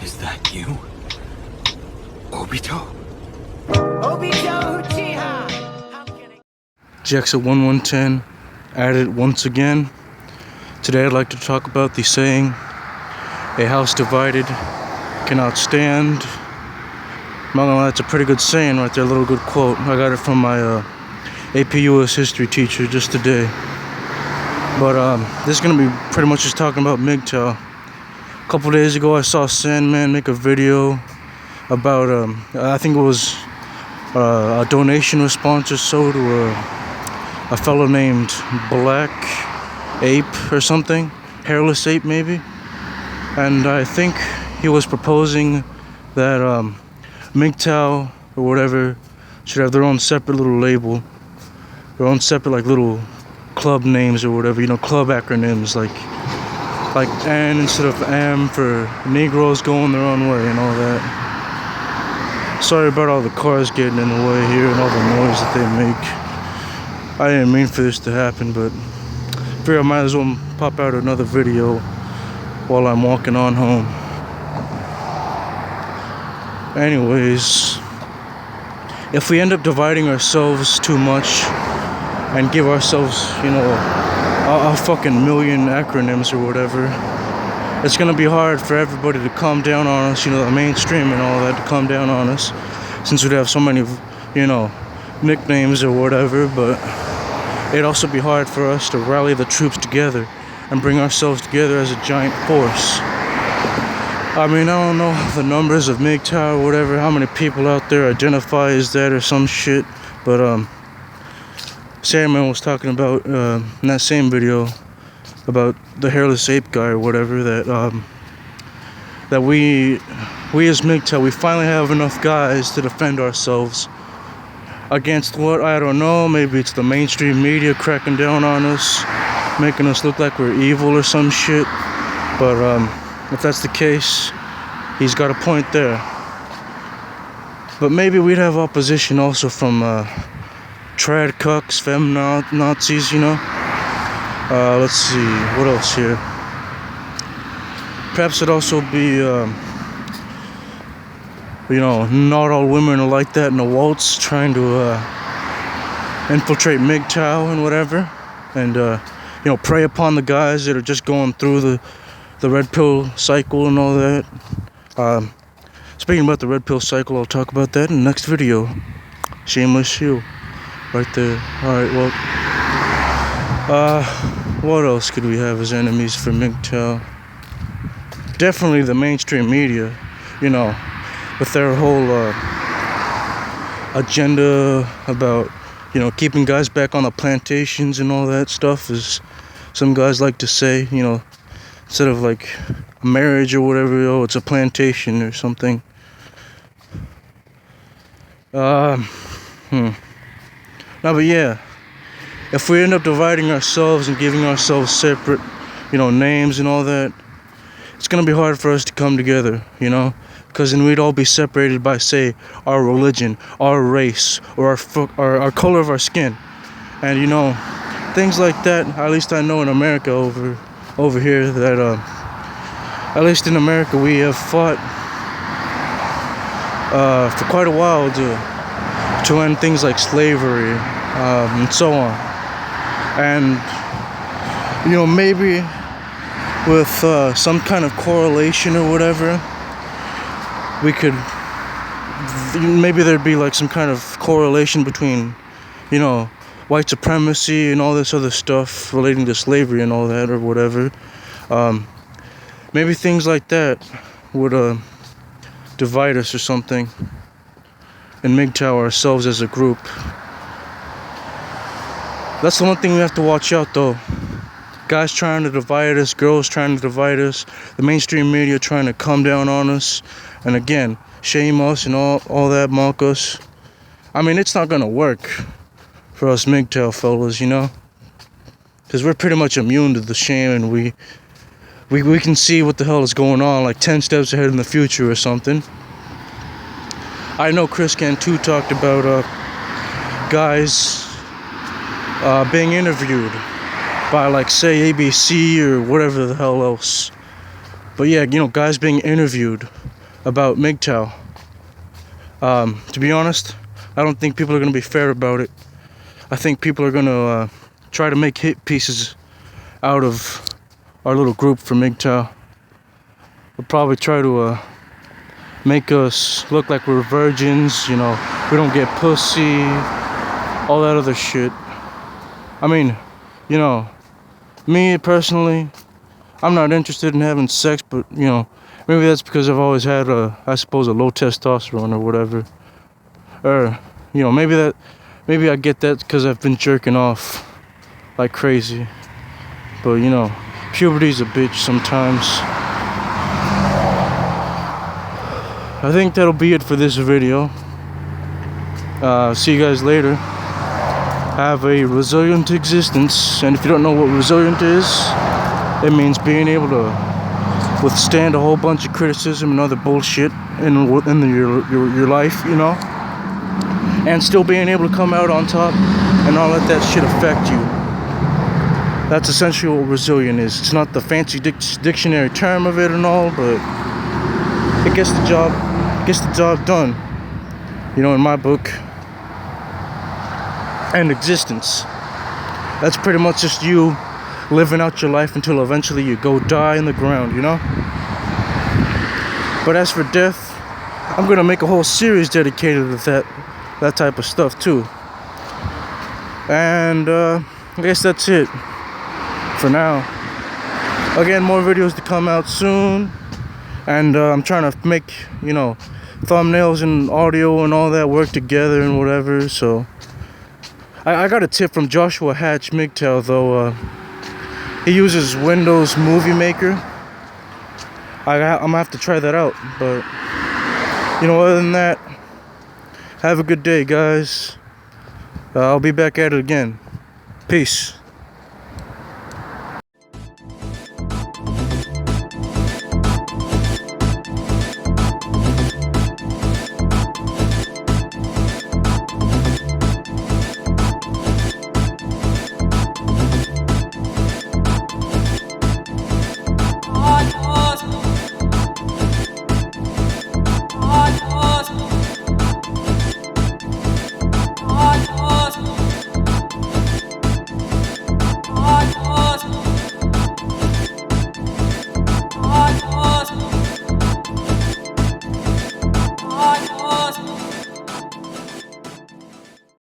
Is that you? Obito? Obito Uchiha! Jackson 1110 at it once again. Today I'd like to talk about the saying, a house divided cannot stand. I'm not gonna lie, that's a pretty good saying right there, a little good quote. I got it from my AP US history teacher just today. But this is gonna be pretty much just talking about MGTOW. A couple days ago I saw Sandman make a video about, I think it was a donation response or so to a fellow named Black Ape or something, Hairless Ape maybe. And I think he was proposing that MGTOW or whatever should have their own separate little label, their own separate like little club names or whatever, you know, club acronyms like N instead of M for Negroes going their own way and all that. Sorry about all the cars getting in the way here and all the noise that they make. I didn't mean for this to happen, but I figure I might as well pop out another video while I'm walking on home. Anyways, if we end up dividing ourselves too much and give ourselves, you know, a fucking million acronyms or whatever, it's gonna be hard for everybody to come down on us, you know, the mainstream and all that to come down on us, since we'd have so many, you know, nicknames or whatever. But it'd also be hard for us to rally the troops together and bring ourselves together as a giant force. I mean, I don't know the numbers of MGTOW or whatever, how many people out there identify as that or some shit, but Sandman was talking about in that same video about the Hairless Ape guy or whatever, that we as MGTOW, we finally have enough guys to defend ourselves against what, I don't know, maybe it's the mainstream media cracking down on us, making us look like we're evil or some shit. But if that's the case, he's got a point there. But maybe we'd have opposition also from trad cucks, femme Nazis, you know. Let's see, what else here? Perhaps it'd also be, you know, not all women are like that in the waltz, trying to infiltrate MGTOW and whatever, and you know, prey upon the guys that are just going through the red pill cycle and all that. Speaking about the red pill cycle, I'll talk about that in the next video. Shameless shield, right there. Alright, well, what else could we have as enemies for MGTOW? Definitely the mainstream media, you know, with their whole agenda about, you know, keeping guys back on the plantations and all that stuff, as some guys like to say, you know, instead of like a marriage or whatever, oh, it's a plantation or something. No, but yeah, if we end up dividing ourselves and giving ourselves separate, you know, names and all that, it's gonna be hard for us to come together, you know, because then we'd all be separated by, say, our religion, our race, or our color of our skin, and you know, things like that. At least I know in America over here that at least in America we have fought for quite a while to end things like slavery and so on. And you know, maybe with some kind of correlation or whatever, we could, maybe there'd be like some kind of correlation between, you know, white supremacy and all this other stuff relating to slavery and all that or whatever. Maybe things like that would divide us or something, and MGTOW ourselves as a group. That's the one thing we have to watch out though. Guys trying to divide us, girls trying to divide us, the mainstream media trying to come down on us, and again, shame us and all that, mock us. I mean, it's not gonna work for us MGTOW fellas, you know, because we're pretty much immune to the shame, and we can see what the hell is going on, like 10 steps ahead in the future or something. I know Chris Cantu talked about guys being interviewed by, like, say, ABC or whatever the hell else. But yeah, you know, guys being interviewed about MGTOW. To be honest, I don't think people are gonna be fair about it. I think people are gonna try to make hit pieces out of our little group for MGTOW. They'll probably try to make us look like we're virgins, you know, we don't get pussy, all that other shit. I mean, you know, me personally, I'm not interested in having sex, but you know, maybe that's because I've always had I suppose a low testosterone or whatever. Or, you know, maybe I get that because I've been jerking off like crazy. But you know, puberty's a bitch sometimes. I think that'll be it for this video. See you guys later. Have a resilient existence, and if you don't know what resilient is, it means being able to withstand a whole bunch of criticism and other bullshit in your life, you know, and still being able to come out on top and not let that shit affect you. That's essentially what resilient is. It's not the fancy dictionary term of it and all, but it gets the job done, you know, in my book. And existence, that's pretty much just you living out your life until eventually you go die in the ground, you know. But as for death, I'm gonna make a whole series dedicated to that type of stuff too. And I guess that's it for now. Again, more videos to come out soon, and I'm trying to make, you know, thumbnails and audio and all that work together and whatever. So I got a tip from Joshua Hatch MGTOW though. He uses Windows Movie Maker. I'm gonna have to try that out. But you know, other than that, have a good day, guys. I'll be back at it again. Peace.